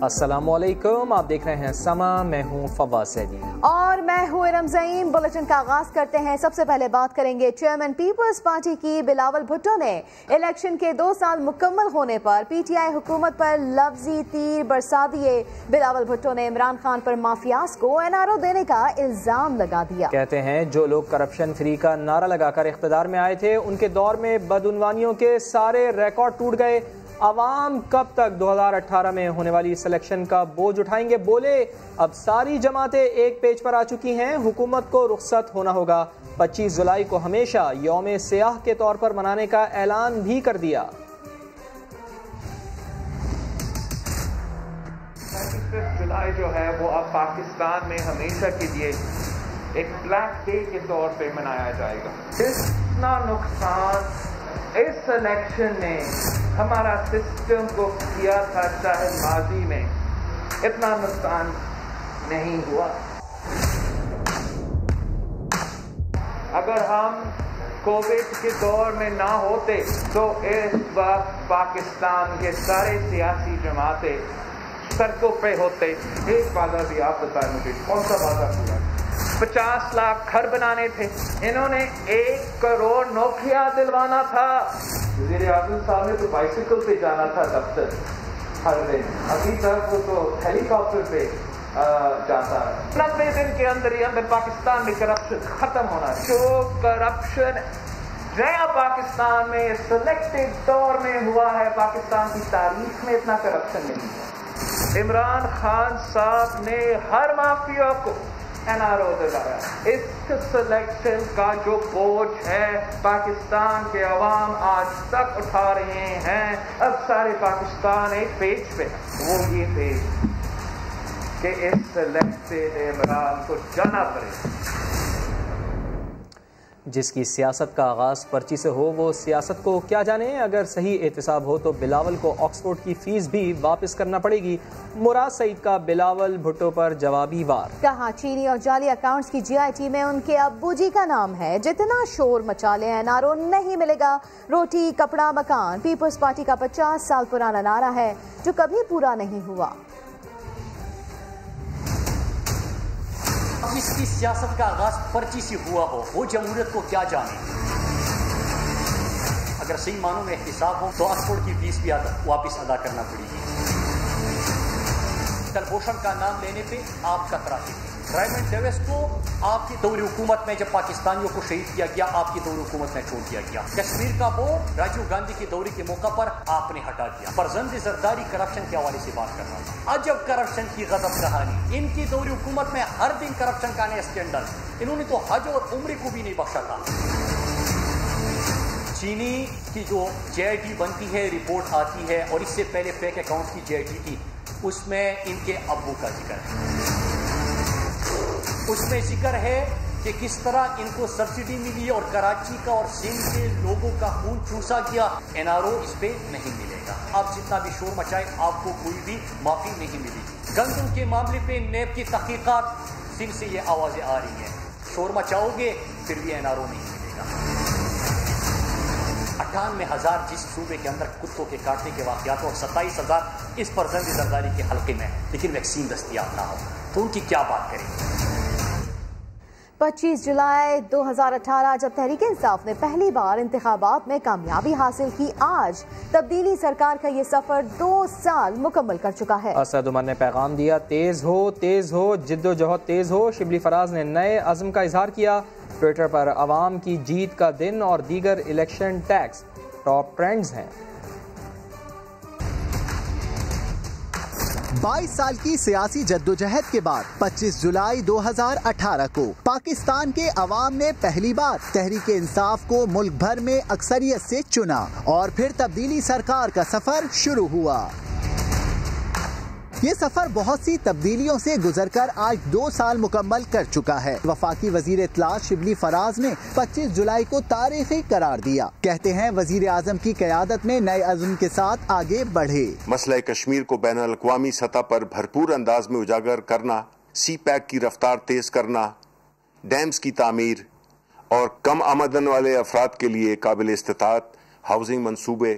السلام علیکم، آپ دیکھ رہے ہیں سما، میں ہوں فواز سیدی اور میں ہوں ارم زعیم۔ بلٹن کا آغاز کرتے ہیں۔ سب سے پہلے بات کریں گے چیئرمین پیپلز پارٹی کی بلاول بھٹو نے الیکشن کے 2 سال مکمل ہونے پر پی ٹی آئی حکومت پر لفظی تیر برسا دیے۔ بلاول بھٹو نے عمران خان پر مافیاز کو این آر او دینے کا الزام لگا دیا۔ کہتے ہیں جو لوگ کرپشن فری کا نعرہ لگا کر اقتدار میں آئے تھے ان کے دور میں بدعنوانیوں کے سارے ریکارڈ ٹوٹ گئے۔ عوام کب تک 2018 میں ہونے والی سلیکشن کا بوجھ اٹھائیں گے؟ بولے اب ساری جماعتیں ایک پیج پر آ چکی ہیں، حکومت کو رخصت ہونا ہوگا۔ 25 جولائی کو ہمیشہ یوم سیاہ کے طور پر منانے کا اعلان بھی کر دیا۔ 25 جولائی جو ہے وہ اب پاکستان میں ہمیشہ کے لیے ایک بلیک ڈے کے طور پہ منایا جائے گا۔ اتنا نقصان اس الیکشن نے ہمارا سسٹم کو کیا تھا، چاہے ماضی میں اتنا نقصان نہیں ہوا۔ اگر ہم کووڈ کے دور میں نہ ہوتے تو اس وقت پاکستان کے سارے سیاسی جماعتیں سڑکوں پہ ہوتے۔ ایک وعدہ بھی آپ بتائیں مجھے، کون سا وعدہ پورا؟ 50 لاکھ گھر بنانے تھے، انہوں نے 1 کروڑ نوکریاں دلوانا تھا۔ وزیر اعظم صاحب نے تو بائسیکل پہ جانا تھا دفتر ہر دن، ابھی تک وہ تو ہیلی کاپٹر پہ جاتا ہے۔ 90 دن کے اندر ہی اندر پاکستان میں کرپشن ختم ہونا ہے۔ جو کرپشن نیا پاکستان میں سلیکٹڈ دور میں ہوا ہے، پاکستان کی تاریخ میں اتنا کرپشن نہیں ہوا۔ عمران خان صاحب نے ہر مافیا کو این آر او دلایا۔ اس سلیکشن کا جو بوجھ ہے پاکستان کے عوام آج تک اٹھا رہے ہیں، اب سارے پاکستان ایک پیج پہ، وہ یہ پیج کہ اس سلیکٹڈ عمران کو جانا پڑے۔ جس کی سیاست کا آغاز پرچی سے ہو وہ سیاست کو کیا جانے۔ اگر صحیح احتساب ہو تو بلاول کو آکسفورڈ کی فیس بھی واپس کرنا پڑے گی۔ مراد سعید کا بلاول بھٹو پر جوابی وار۔ کہا چینی اور جعلی اکاؤنٹس کی جی آئی ٹی میں ان کے ابو جی کا نام ہے، جتنا شور مچا لے این آر او نہیں ملے گا۔ روٹی کپڑا مکان پیپلز پارٹی کا 50 سال پرانا نعرہ ہے جو کبھی پورا نہیں ہوا۔ اس کی سیاست کا آغاز پرچی سے ہوا ہو وہ جمہوریت کو کیا جانے۔ اگر صحیح معنوں میں احتساب ہو تو آکسفورڈ کی فیس بھی واپس ادا کرنا پڑے گی۔ کلبھوشن کا نام لینے پہ آپ کتراتے تھے۔ ریمنڈ ڈیوس کو آپ کی دور حکومت میں جب پاکستانیوں کو شہید کیا گیا آپ کی دور حکومت میں چھوڑ دیا گیا۔ کشمیر کا بورڈ راجیو گاندھی کے دورے کے موقع پر آپ نے ہٹا دیا۔ فرزند زرداری کرپشن کے حوالے سے بات کرنا تھا۔ عجب کرپشن کی غضب کہانی۔ ان کی دور حکومت میں ہر دن کرپشن کا نیا اسکینڈل۔ انہوں نے تو حج اور عمرے کو بھی نہیں بخشا تھا۔ چینی کی جو جے آئی ٹی بنتی ہے، رپورٹ آتی ہے، اور اس سے پہلے فیک اکاؤنٹس کی جے آئی ٹی تھی، اس میں ان کے ابو کا ذکر ہے۔ اس میں ذکر ہے کہ کس طرح ان کو سبسڈی ملی اور کراچی کا اور سندھ کے لوگوں کا خون چوسا گیا۔ این آر او اس پہ نہیں ملے گا۔ آپ جتنا بھی شور مچائے آپ کو کوئی بھی معافی نہیں ملے گی۔ گندم کے معاملے پہ نیب کی تحقیقات، سندھ سے یہ آوازیں آ رہی ہیں، شور مچاؤ گے پھر بھی این آر او نہیں ملے گا۔ 98,000 جس صوبے کے اندر کتوں کے کاٹنے کے واقعات اور 27,000 اس فرزند زرداری کے حلقے میں، لیکن ویکسین دستیاب نہ ہو تو ان کی کیا بات کریں گے؟ 25 جولائی 2018 جب تحریک انصاف نے پہلی بار انتخابات میں کامیابی حاصل کی، آج تبدیلی سرکار کا یہ سفر 2 سال مکمل کر چکا ہے۔ اسد عمر نے پیغام دیا، تیز ہو، جد و جہد تیز ہو۔ شبلی فراز نے نئے عزم کا اظہار کیا۔ ٹویٹر پر عوام کی جیت کا دن اور دیگر الیکشن ٹیکس ٹاپ ٹرینڈز ہیں۔ 22 سال کی سیاسی جدوجہد کے بعد 25 جولائی 2018 کو پاکستان کے عوام نے پہلی بار تحریک انصاف کو ملک بھر میں اکثریت سے چنا اور پھر تبدیلی سرکار کا سفر شروع ہوا۔ یہ سفر بہت سی تبدیلیوں سے گزر کر آج 2 سال مکمل کر چکا ہے۔ وفاقی وزیر اطلاعات شبلی فراز نے 25 جولائی کو تاریخی قرار دیا۔ کہتے ہیں وزیر اعظم کی قیادت میں نئے عزم کے ساتھ آگے بڑھے۔ مسئلہ کشمیر کو بین الاقوامی سطح پر بھرپور انداز میں اجاگر کرنا، سی پیک کی رفتار تیز کرنا، ڈیمز کی تعمیر اور کم آمدن والے افراد کے لیے قابل استطاعت ہاؤسنگ منصوبے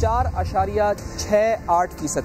4.68%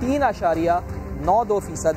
3.92%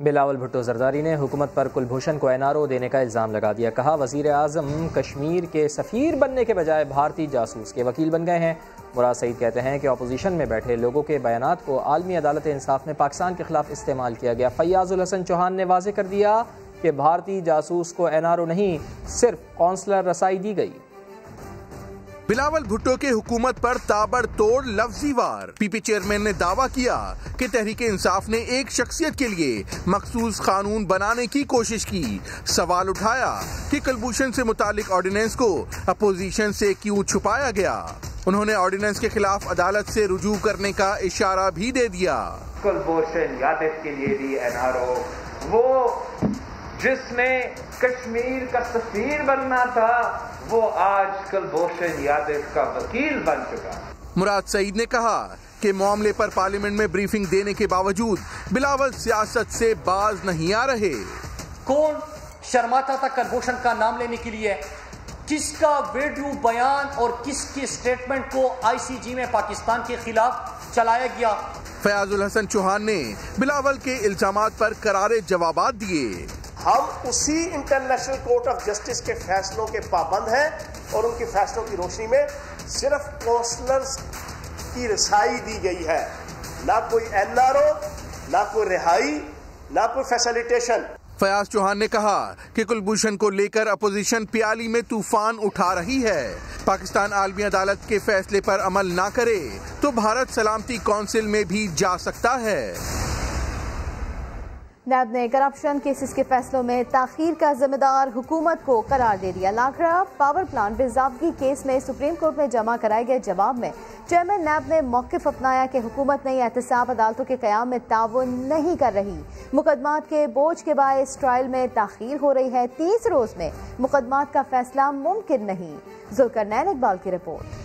بلاول بھٹو زرداری نے حکومت پر کلبھوشن کو NRO دینے کا الزام لگا دیا. کہا وزیر اعظم کشمیر کے سفیر بننے کے بجائے بھارتی جاسوس کے وکیل بن گئے ہیں. مراد سعید کہتے ہیں کہ اپوزیشن میں بیٹھے لوگوں کے بیانات کو عالمی عدالت انصاف میں پاکستان کے خلاف استعمال کیا گیا. فیاض الحسن چوہان نے واضح کر دیا کہ بھارتی جاسوس کو NRO نہیں صرف قونصلر رسائی دی گئی. بلاول بھٹو کے حکومت پر تابڑ توڑ لفظی وار. پی پی چیئرمین نے دعویٰ کیا کہ تحریک انصاف نے ایک شخصیت کے لیے مخصوص قانون بنانے کی کوشش کی. سوال اٹھایا کہ کلبھوشن سے متعلق آرڈیننس کو اپوزیشن سے کیوں چھپایا گیا. انہوں نے آرڈیننس کے خلاف عدالت سے رجوع کرنے کا اشارہ بھی دے دیا. کلبھوشن یادو کے لیے بھی NRO، وہ جس نے کشمیر کا سفیر بننا تھا وہ آج کلبھوشن یادو کا وکیل بن چکا. مراد سعید نے کہا کہ معاملے پر پارلیمنٹ میں بریفنگ دینے کے باوجود بلاول سیاست سے باز نہیں آ رہے. کون شرماتا تھا کلبھوشن کا نام لینے کے لیے؟ کس کا ویڈیو بیان اور کس کی سٹیٹمنٹ کو ICJ میں پاکستان کے خلاف چلایا گیا؟ فیاض الحسن چوہان نے بلاول کے الزامات پر کرارے جوابات دیے. ہم اسی انٹرنیشنل کورٹ آف جسٹس کے فیصلوں کے پابند ہیں اور ان کے فیصلوں کی روشنی میں صرف کونسلرز کی رسائی دی گئی ہے، نہ کوئی NRO، نہ کوئی رہائی، نہ کوئی فیسیلیٹیشن. فیاض چوہان نے کہا کہ کلبھوشن کو لے کر اپوزیشن پیالی میں طوفان اٹھا رہی ہے. پاکستان عالمی عدالت کے فیصلے پر عمل نہ کرے تو بھارت سلامتی کونسل میں بھی جا سکتا ہے. نیب نے کرپشن کیسز کے فیصلوں میں تاخیر کا ذمہ دار حکومت کو قرار دے دیا. لاکھڑا پاور پلانٹ بے ضابطگی کیس میں سپریم کورٹ میں جمع کرائے گئے جواب میں چیئرمین نیب نے موقف اپنایا کہ حکومت نئی احتساب عدالتوں کے قیام میں تعاون نہیں کر رہی. مقدمات کے بوجھ کے باعث ٹرائل میں تاخیر ہو رہی ہے. 30 روز میں مقدمات کا فیصلہ ممکن نہیں. ذوالقرنین اقبال کی رپورٹ.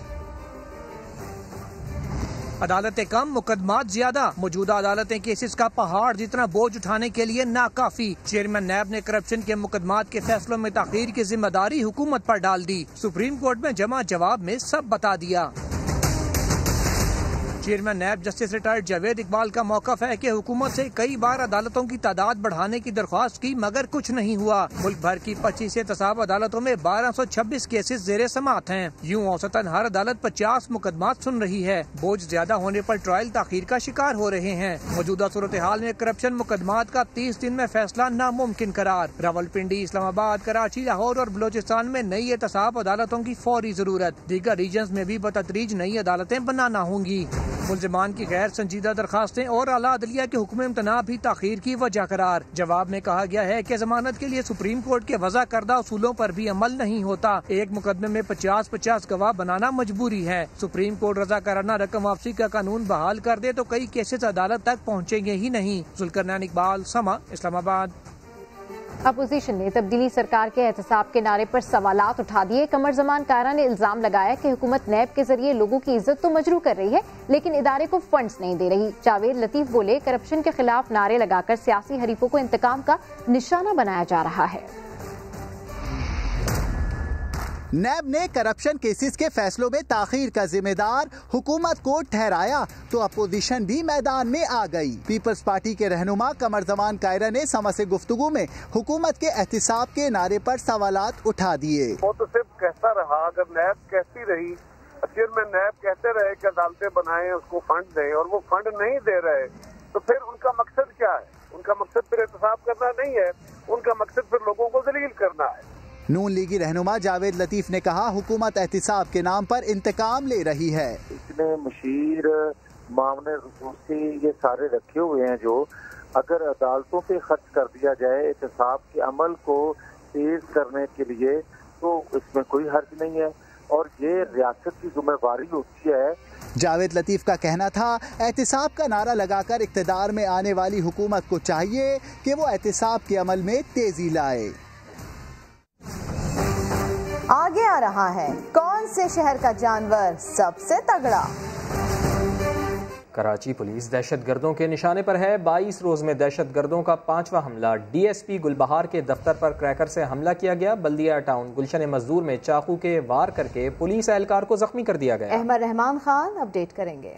عدالتیں کم، مقدمات زیادہ. موجودہ عدالتیں کیسز کا پہاڑ جتنا بوجھ اٹھانے کے لیے ناکافی. چیئرمین نیب نے کرپشن کے مقدمات کے فیصلوں میں تاخیر کی ذمہ داری حکومت پر ڈال دی. سپریم کورٹ میں جمع جواب میں سب بتا دیا. Chairman NAB justice retired Javed Iqbal کا موقف ہے کہ حکومت سے کئی بار عدالتوں کی تعداد بڑھانے کی درخواست کی مگر کچھ نہیں ہوا. ملک بھر کی 25 احتساب عدالتوں میں 1226 کیسز زیر سماعت ہیں. یوں اوسطاً ہر عدالت 50 مقدمات سن رہی ہے. بوجھ زیادہ ہونے پر ٹرائل تاخیر کا شکار ہو رہے ہیں. موجودہ صورتحال میں کرپشن مقدمات کا 30 دن میں فیصلہ ناممکن قرار. راولپنڈی، اسلام آباد، کراچی، لاہور اور بلوچستان میں نئی احتساب عدالتوں کی فوری ضرورت. دیگر ریجنز میں بھی بتدریج نئی عدالتیں بنانا ہوں گی. ملزمان کی غیر سنجیدہ درخواستیں اور اعلیٰ عدلیہ کے حکم امتناع بھی تاخیر کی وجہ قرار. جواب میں کہا گیا ہے کہ ضمانت کے لیے سپریم کورٹ کے وضع کردہ اصولوں پر بھی عمل نہیں ہوتا. ایک مقدمے میں 50 گواہ بنانا مجبوری ہے. سپریم کورٹ رضا کارانہ رقم واپسی کا قانون بحال کر دے تو کئی کیسز عدالت تک پہنچیں گے ہی نہیں. ذوالقرنین اقبال، سما، اسلام آباد. اپوزیشن نے تبدیلی سرکار کے احتساب کے نعرے پر سوالات اٹھا دیے. قمر زمان کارا نے الزام لگایا کہ حکومت نیب کے ذریعے لوگوں کی عزت تو مجروح کر رہی ہے لیکن ادارے کو فنڈز نہیں دے رہی. جاوید لطیف بولے کرپشن کے خلاف نعرے لگا کر سیاسی حریفوں کو انتقام کا نشانہ بنایا جا رہا ہے. نیب نے کرپشن کیسز کے فیصلوں میں تاخیر کا ذمہ دار حکومت کو ٹھہرایا تو اپوزیشن بھی میدان میں آ گئی. پیپلز پارٹی کے رہنما قمر زمان کائرہ نے سما سے گفتگو میں حکومت کے احتساب کے نعرے پر سوالات اٹھا دیے. وہ تو صرف کہتا رہا، اگر نیب کہتی رہی، چیئرمین نیب کہتے رہے کہ عدالتیں بنائیں، اس کو فنڈ دیں، اور وہ فنڈ نہیں دے رہے تو پھر ان کا مقصد کیا ہے؟ ان کا مقصد پھر احتساب کرنا نہیں ہے، ان کا مقصد پھر لوگوں کو ذلیل کرنا ہے. نون لیگی رہنما جاوید لطیف نے کہا حکومت احتساب کے نام پر انتقام لے رہی ہے. اس نے مشیر، معاون خصوصی، یہ سارے رکھے ہوئے ہیں جو اگر عدالتوں پہ خرچ کر دیا جائے احتساب کے عمل کو تیز کرنے کے لیے تو اس میں کوئی حرج نہیں ہے اور یہ ریاست کی ذمہ داری ہوتی ہے. جاوید لطیف کا کہنا تھا احتساب کا نعرہ لگا کر اقتدار میں آنے والی حکومت کو چاہیے کہ وہ احتساب کے عمل میں تیزی لائے. آگے آ رہا ہے کون سے شہر کا جانور سب سے تگڑا. کراچی پولیس دہشت گردوں کے نشانے پر ہے. 22 روز میں دہشت گردوں کا 5واں حملہ. ڈی ایس پی گلبہار کے دفتر پر کریکر سے حملہ کیا گیا. بلدیہ ٹاؤن گلشن مزدور میں چاقو کے وار کر کے پولیس اہلکار کو زخمی کر دیا گیا. احمد رحمان خان اپڈیٹ کریں گے.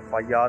FIR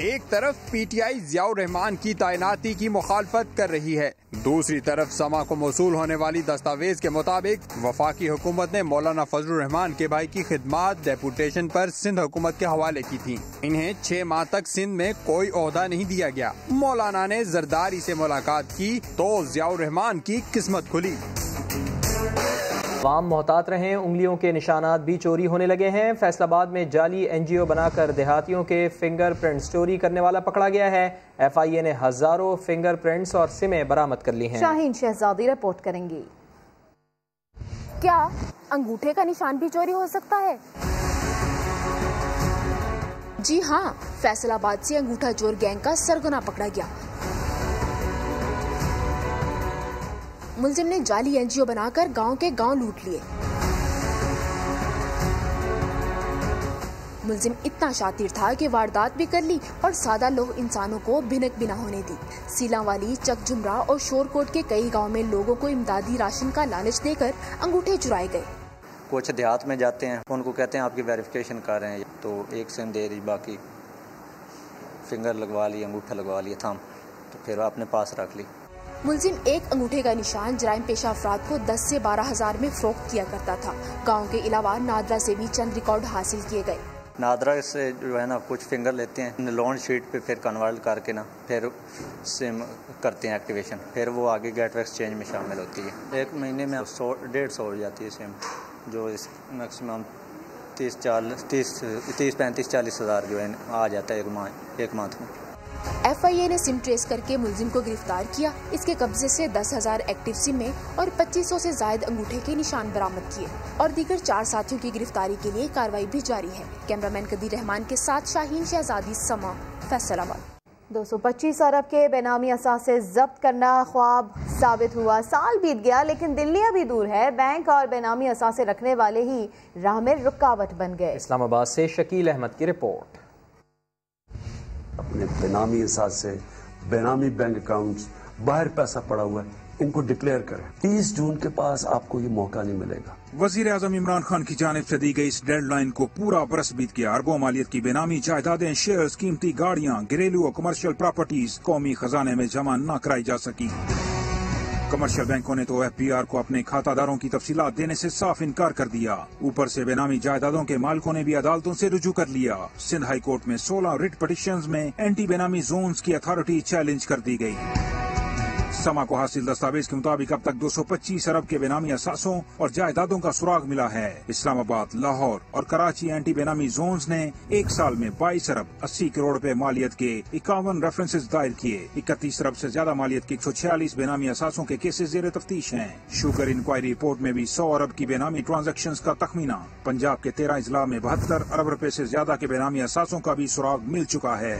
ایک طرف پی ٹی آئی ضیاء الرحمان کی تعیناتی کی مخالفت کر رہی ہے، دوسری طرف سما کو موصول ہونے والی دستاویز کے مطابق وفاقی حکومت نے مولانا فضل الرحمان کے بھائی کی خدمات ڈیپوٹیشن پر سندھ حکومت کے حوالے کی تھی۔ انہیں 6 ماہ تک سندھ میں کوئی عہدہ نہیں دیا گیا۔ مولانا نے زرداری سے ملاقات کی تو ضیاء الرحمان کی قسمت کھلی۔ عوام محتاط رہیں، انگلیوں کے نشانات بھی چوری ہونے لگے ہیں۔ فیصل آباد میں جعلی این جی او بنا کر دیہاتیوں کے فنگر پرنٹس چوری کرنے والا پکڑا گیا ہے۔ ایف آئی اے نے ہزاروں فنگر پرنٹس اور سمیں برآمد کر لی ہیں۔ شاہین شہزادی رپورٹ کریں گی۔ کیا انگوٹھے کا نشان بھی چوری ہو سکتا ہے؟ جی ہاں، فیصل آباد سے انگوٹھا چور گینگ کا سرغنہ پکڑا گیا۔ ملزم نے جعلی این جی او بنا کر گاؤں کے گاؤں لوٹ لیے۔ ملزم اتنا شاطر تھا کہ واردات بھی کر لی اور سادہ لوگ انسانوں کو بھنک بھی نہ ہونے دی۔ سیلاں والی، چک جمرہ اور شور کوٹ کے کئی گاؤں میں لوگوں کو امدادی راشن کا لالچ دے کر انگوٹھے چرائے گئے۔ کچھ دیہات میں جاتے ہیں، ان کو کہتے ہیں آپ کی ویریفیکیشن کر رہے ہیں، تو ایک سم دے دی، باقی فنگر لگوا لی، انگوٹھا لگوا لیا تھام، تو پھر آپ نے پاس رکھ لی۔ ملزم ایک انگوٹھے کا نشان جرائم پیشہ افراد کو 10 سے 12 ہزار میں فروخت کیا کرتا تھا۔ گاؤں کے علاوہ نادرا سے بھی چند ریکارڈ حاصل کیے گئے۔ نادرا سے جو ہے نا کچھ فنگر لیتے ہیں، لون شیٹ پہ پھر کنورٹ کر کے نا پھر سم کرتے ہیں ایکٹیویشن، پھر وہ آگے گیٹ وے ایکسچینج میں شامل ہوتی ہے۔ ایک مہینے میں 100-150 ہو جاتی ہے سم، جو میکسیمم 30-35-40 ہزار جو ہے آ جاتا ہے ایک منتھ میں۔ ایف آئی اے نے سم ٹریس کر کے ملزم کو گرفتار کیا۔ اس کے قبضے سے 10,000 ایکٹیو سمیں اور 2500 سے زائد انگوٹھے کے نشان برآمد کیے اور دیگر 4 ساتھیوں کی گرفتاری کے لیے کارروائی بھی جاری ہے۔ کیمرامین قدیر رحمان کے ساتھ شاہین شہزادی، سما، فیصل آباد۔ 225 ارب کے بے نامی اثاثے ضبط کرنا خواب ثابت ہوا۔ سال بیت گیا لیکن دلی ابھی دور ہے۔ بینک اور بے نامی اثاثے رکھنے والے ہی راہ میں رکاوٹ بن گئے۔ اسلام آباد سے شکیل احمد کی رپورٹ۔ اپنے بے نامی اثاثے، بے نامی بینک اکاؤنٹس، باہر پیسہ پڑا ہوا ہے، ان کو ڈکلیئر کریں۔ 30 جون کے پاس آپ کو یہ موقع نہیں ملے گا۔ وزیر اعظم عمران خان کی جانب سے دی گئی اس ڈیڈ لائن کو پورا برس بیت گیا۔ اربوں مالیت کی بے نامی جائیدادیں، شیئرز، قیمتی گاڑیاں، گھریلو اور کمرشل پراپرٹیز قومی خزانے میں جمع نہ کرائی جا سکی۔ کمرشل بینکوں نے تو ایف پی آر کو اپنے کھاتہ داروں کی تفصیلات دینے سے صاف انکار کر دیا۔ اوپر سے بے نامی جائیدادوں کے مالکوں نے بھی عدالتوں سے رجوع کر لیا۔ سندھ ہائی کورٹ میں 16 ریٹ پٹیشنز میں اینٹی بے نامی زونز کی اتھارٹی چیلنج کر دی گئی۔ سما کو حاصل دستاویز کے مطابق اب تک 225 ارب کے بے نامی اثاثوں اور جائیدادوں کا سراغ ملا ہے۔ اسلام آباد، لاہور اور کراچی اینٹی بے نامی زونز نے ایک سال میں 22 ارب 80 کروڑ روپے مالیت کے 51 ریفرنسز دائر کیے۔ 31 ارب سے زیادہ مالیت کے 146 بے نامی اثاثوں کے کیسز زیر تفتیش ہیں۔ شوگر انکوائری رپورٹ میں بھی 100 ارب کی بے نامی ٹرانزیکشنز کا تخمینہ۔ پنجاب کے 13 اضلاع میں 72 ارب روپے سے زیادہ کے بے نامی اثاثوں کا بھی سراغ مل چکا ہے۔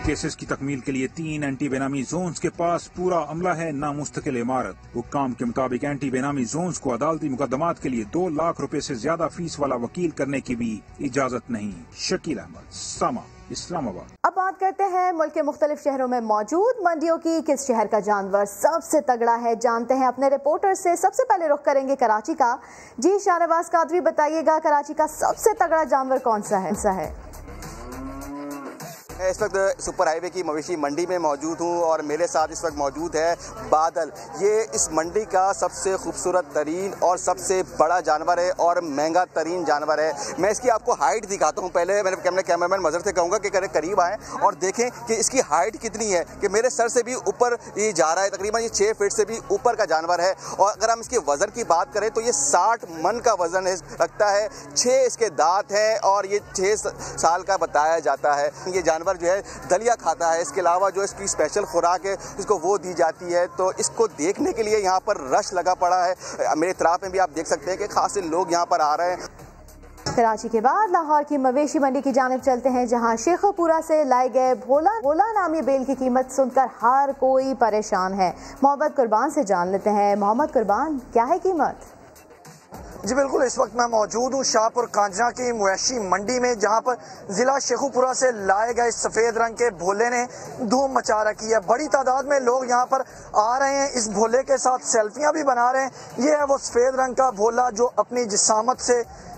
کیسز کی تکمیل کے لیے 3 اینٹی بے نامی زونز کے پاس پورا عملہ ہے، نہ مستقل عمارت۔ حکام کے مطابق اینٹی بے نامی زونز کو عدالتی مقدمات کے لیے 2 لاکھ روپے سے زیادہ فیس والا وکیل کرنے کی بھی اجازت نہیں۔ شکیل احمد، سما، اسلام آباد۔ اب بات کرتے ہیں ملک کے مختلف شہروں میں موجود منڈیوں کی۔ کس شہر کا جانور سب سے تگڑا ہے، جانتے ہیں اپنے رپورٹر سے۔ سب سے پہلے رخ کریں گے کراچی کا۔ جی شاہنواز قادری، بتائیے گا کراچی کا سب سے تگڑا جانور کون سا ہے؟ اس وقت سپر ہائی وے کی مویشی منڈی میں موجود ہوں اور میرے ساتھ اس وقت موجود ہے بادل۔ یہ اس منڈی کا سب سے خوبصورت ترین اور سب سے بڑا جانور ہے اور مہنگا ترین جانور ہے۔ میں اس کی آپ کو ہائٹ دکھاتا ہوں۔ پہلے میں کیمرامین مظہر سے کہوں گا کہ قریب آئیں اور دیکھیں کہ اس کی ہائٹ کتنی ہے، کہ میرے سر سے بھی اوپر یہ جا رہا ہے، تقریباً یہ 6 فٹ سے بھی اوپر کا جانور ہے۔ اور اگر ہم اس کے وزن کی بات کریں تو یہ 60 من کا وزن رکھتا ہے۔ 6 اس کے دانت ہیں اور یہ 6 سال کا بتایا جاتا ہے۔ یہ جانور جو ہے دلیا کھاتا ہے، اس کے علاوہ جو اس کی اسپیشل خوراک ہے اس کو وہ دی جاتی ہے۔ تو اس کو دیکھنے کے لیے یہاں پر رش لگا پڑا ہے۔ میرے اطراف میں بھی آپ دیکھ سکتے ہیں کہ خاصے لوگ یہاں پر آ رہے ہیں۔ کراچی کے بعد لاہور کی مویشی منڈی کی جانب چلتے ہیں، جہاں شیخو پورہ سے لائے گئے بھولا نامی بیل کی قیمت سن کر ہر کوئی پریشان ہے۔ محمد قربان سے جان لیتے ہیں۔ محمد قربان، کیا ہے قیمت؟ جی بالکل، اس وقت میں موجود ہوں شاہپور کانجرا کی مویشی منڈی میں، جہاں پر ضلع شیخو پورہ سے لائے گئے سفید رنگ کے بھولے نے دھوم مچا رکھی ہے۔ بڑی تعداد میں لوگ یہاں پر آ رہے ہیں، اس بھولے کے ساتھ سیلفیاں بھی بنا رہے ہیں۔ یہ ہے وہ سفید رنگ کا بھولا جو اپنی جسامت سے